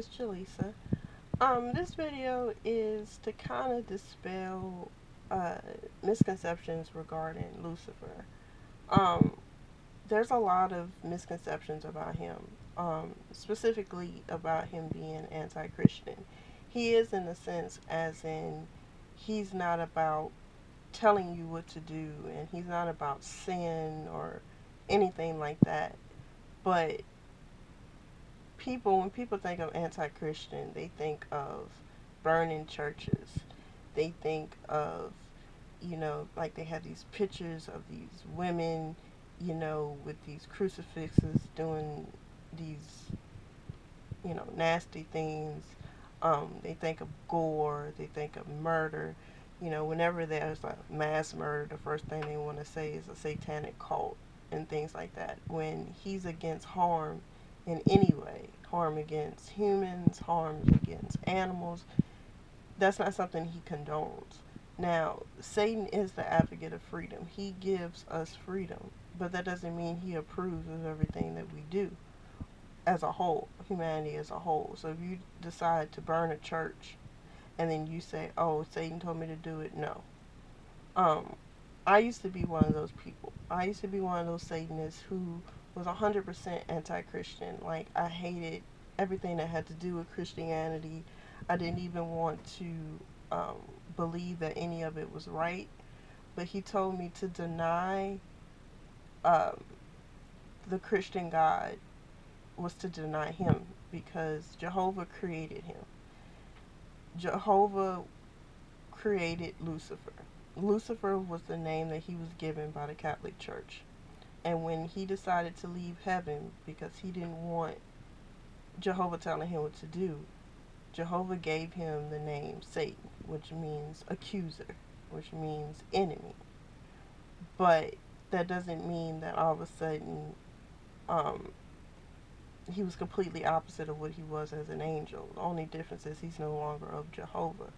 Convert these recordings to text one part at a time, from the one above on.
it's Jaleesa. This video is to kind of dispel uh, misconceptions regarding Lucifer. Um, there's a lot of misconceptions about him, specifically about him being anti-Christian. He is, in a sense, as in he's not about telling you what to do, and he's not about sin or anything like that. But when people think of anti-Christian, they think of burning churches. They think of, like they have these pictures of these women, with these crucifixes doing these, nasty things. They think of gore. They think of murder. Whenever there's a mass murder, the first thing they want to say is a satanic cult and things like that. When he's against harm in any way, harm against humans, harm against animals, that's not something he condones. Now, Satan is the advocate of freedom. He gives us freedom, but that doesn't mean he approves of everything that we do as a whole, humanity as a whole. So if you decide to burn a church and then you say, "Oh, Satan told me to do it," no. Um, I used to be one of those people. I used to be one of those Satanists who was 100% anti-Christian. Like, I hated everything that had to do with Christianity. I didn't even want to um, believe that any of it was right. But he told me to deny um, the Christian God was to deny him, because Jehovah created him. Jehovah created Lucifer. Lucifer was the name that he was given by the Catholic Church. And when he decided to leave heaven because he didn't want Jehovah telling him what to do, Jehovah gave him the name Satan, which means accuser, which means enemy. But that doesn't mean that all of a sudden um, he was completely opposite of what he was as an angel. The only difference is he's no longer of Jehovah.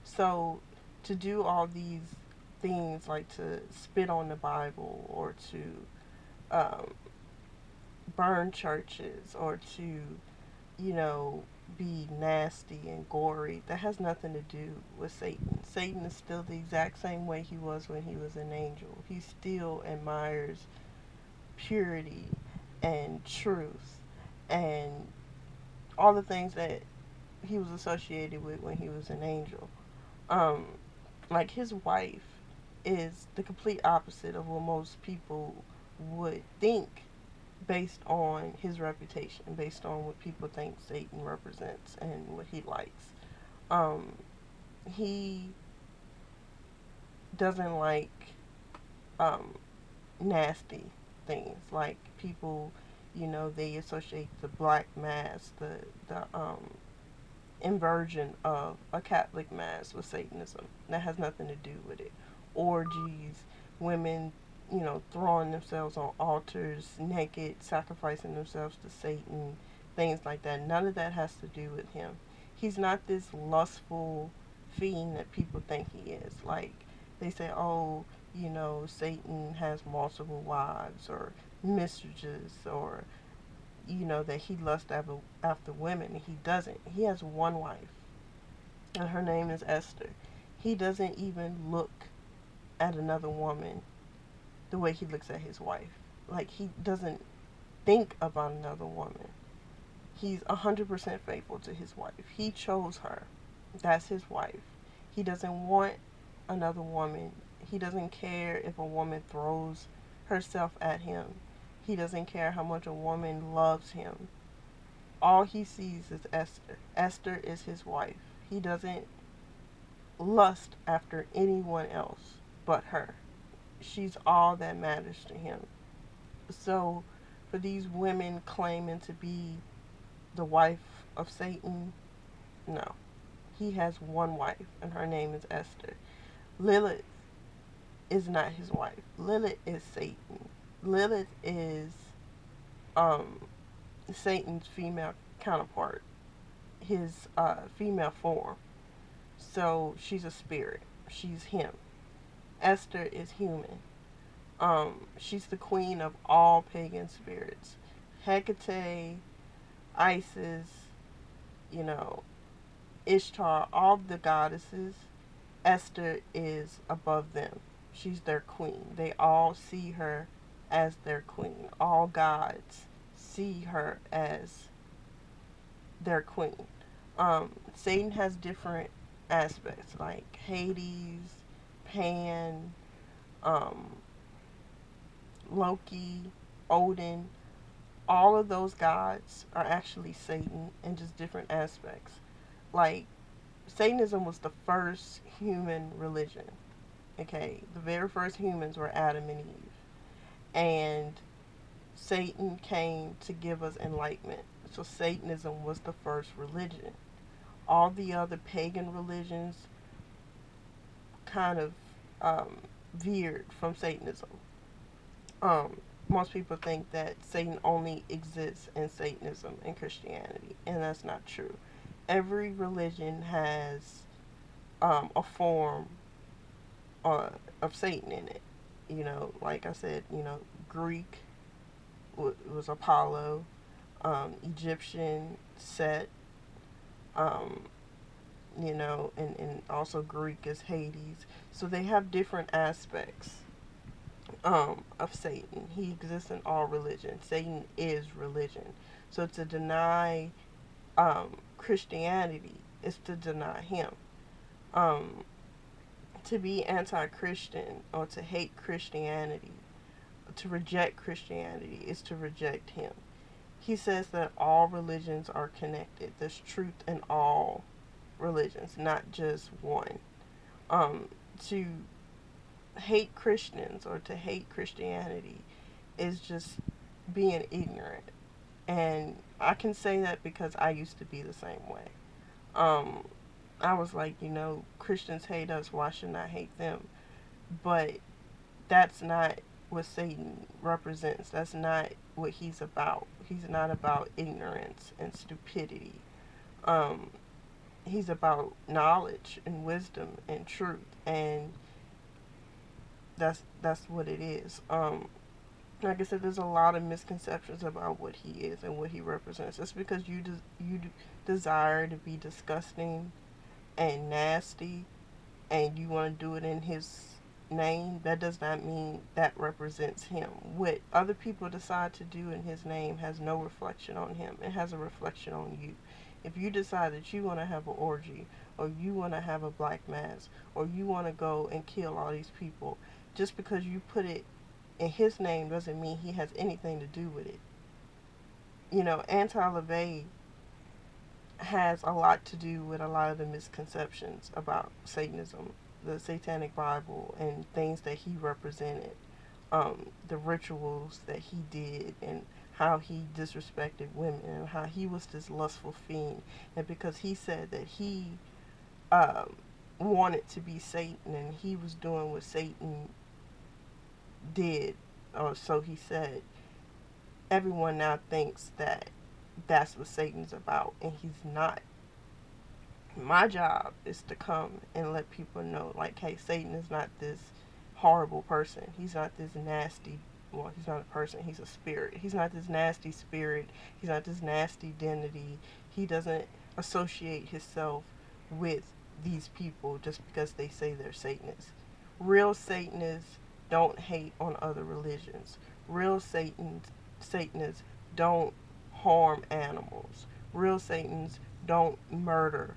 So to do all these things, like to spit on the Bible or to um, burn churches or to, be nasty and gory, that has nothing to do with Satan. Satan is still the exact same way he was when he was an angel. He still admires purity and truth and all the things that he was associated with when he was an angel. Um, like his wife is the complete opposite of what most people would think, based on his reputation, based on what people think Satan represents and what he likes. Um, he doesn't like um, nasty things, like people, they associate the black mass, the inversion of a Catholic mass with Satanism. That has nothing to do with it. Orgies, women, throwing themselves on altars naked, sacrificing themselves to Satan, things like that. None of that has to do with him. He's not this lustful fiend that people think he is. Like, they say, oh, Satan has multiple wives or mistresses, or that he lusts after women. He doesn't. He has one wife, and her name is Esther. He doesn't even look at another woman the way he looks at his wife. Like, he doesn't think about another woman. He's 100% faithful to his wife. He chose her. That's his wife. He doesn't want another woman. He doesn't care if a woman throws herself at him. He doesn't care how much a woman loves him. All he sees is Esther. Esther is his wife. He doesn't lust after anyone else but her. She's all that matters to him. So, for these women claiming to be the wife of Satan, no. He has one wife, and her name is Esther. Lilith is not his wife. Lilith is Satan. Lilith is um, Satan's female counterpart, his female form. So she's a spirit. She's him. Esther is human. She's the queen of all pagan spirits. Hecate, Isis, you know, Ishtar, all the goddesses, Esther is above them. She's their queen. They all see her as their queen. All gods see her as their queen. Satan has different aspects like Hades, Pan, um, Loki, Odin. All of those gods are actually Satan in just different aspects. Like, Satanism was the first human religion. Okay, the very first humans were Adam and Eve. And Satan came to give us enlightenment. So Satanism was the first religion. All the other pagan religions kind of veered from Satanism. Most people think that Satan only exists in Satanism and Christianity, and that's not true. Every religion has a form of Satan in it. You know, like I said, you know, Greek was Apollo, Egyptian Set, um, you know, and also Greek is Hades. So they have different aspects of Satan. He exists in all religions. Satan is religion. So to deny Christianity is to deny him. Um, to be anti-Christian or to hate Christianity, to reject Christianity, is to reject him. He says that all religions are connected. There's truth in all religions, not just one. To hate Christians or to hate Christianity is just being ignorant. And I can say that because I used to be the same way. Um, I was like, you know, Christians hate us, why shouldn't I hate them? But that's not what Satan represents. That's not what he's about. He's not about ignorance and stupidity. Um, he's about knowledge and wisdom and truth, and that's what it is. Like I said, there's a lot of misconceptions about what he is and what he represents. Just because you desire to be disgusting and nasty, and you want to do it in his name, that does not mean that represents him. What other people decide to do in his name has no reflection on him. It has a reflection on you. If you decide that you want to have an orgy, or you want to have a black mass, or you want to go and kill all these people, just because you put it in his name doesn't mean he has anything to do with it. You know, Anton LaVey has a lot to do with a lot of the misconceptions about Satanism, the Satanic Bible, and things that he represented, the rituals that he did, and how he disrespected women, and how he was this lustful fiend. And because he said that he um, wanted to be Satan, and he was doing what Satan did, or so he said, everyone now thinks that that's what Satan's about, and he's not. My job is to come and let people know, like, hey, Satan is not this horrible person. He's not this nasty, well, he's not a person, he's a spirit. He's not this nasty spirit. He's not this nasty identity. He doesn't associate himself with these people just because they say they're Satanists. Real Satanists don't hate on other religions. Real Satanists don't harm animals. Real Satanists don't murder.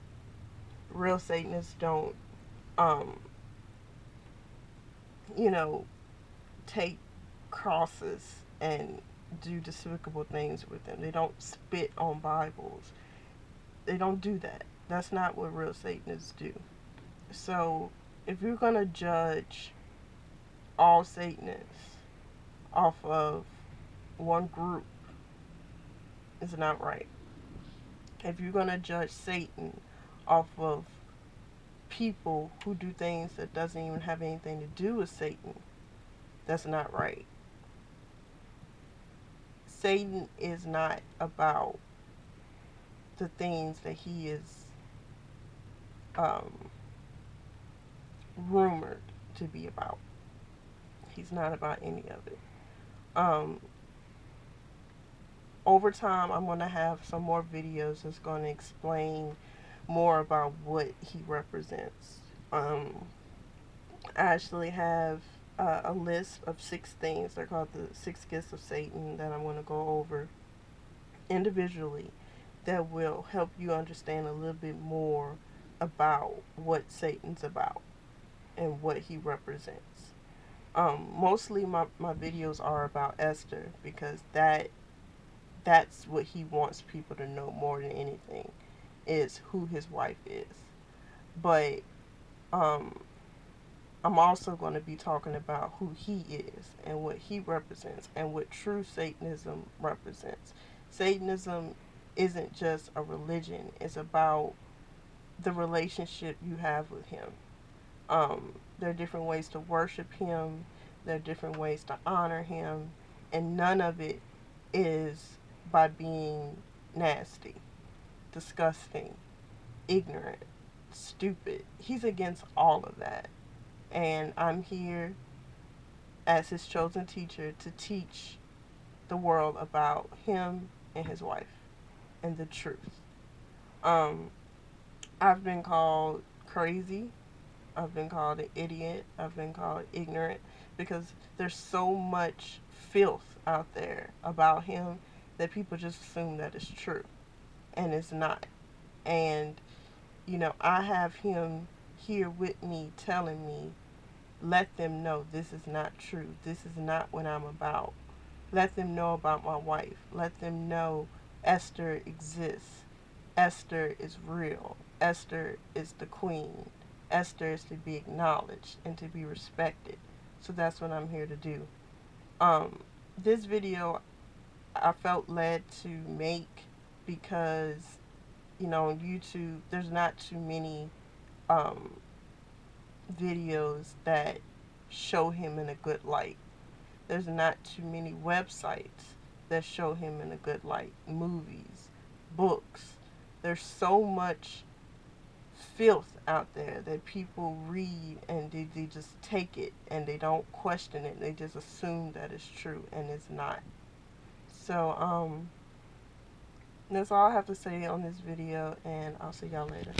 Real Satanists don't, um, you know, take crosses and do despicable things with them. They don't spit on Bibles. They don't do that. That's not what real Satanists do. So, if you're going to judge all Satanists off of one group, it's not right. If you're going to judge Satan off of people who do things that doesn't even have anything to do with Satan, that's not right. Satan is not about the things that he is um, rumored to be about. He's not about any of it. Um, over time, I'm going to have some more videos that's going to explain more about what he represents. I actually have a list of 6 things. They're called the 6 gifts of Satan that I'm going to go over individually that will help you understand a little bit more about what Satan's about and what he represents. Mostly my videos are about Esther because that's what he wants people to know more than anything, is who his wife is. But um, I'm also going to be talking about who he is and what he represents and what true Satanism represents. Satanism isn't just a religion, it's about the relationship you have with him. There are different ways to worship him, there are different ways to honor him, and none of it is by being nasty, disgusting, ignorant, stupid. He's against all of that. And I'm here as his chosen teacher to teach the world about him and his wife and the truth. Um, I've been called crazy. I've been called an idiot. I've been called ignorant because there's so much filth out there about him that people just assume that it's true, and it's not. And I have him here with me telling me, let them know this is not true. This is not what I'm about. Let them know about my wife. Let them know Esther exists. Esther is real. Esther is the queen. Esther is to be acknowledged and to be respected. So that's what I'm here to do. Um, this video I felt led to make because, on YouTube, there's not too many um, videos that show him in a good light. There's not too many websites that show him in a good light. Movies, books. There's so much filth out there that people read and they just take it and they don't question it. They just assume that it's true and it's not. So, that's all I have to say on this video, and I'll see y'all later.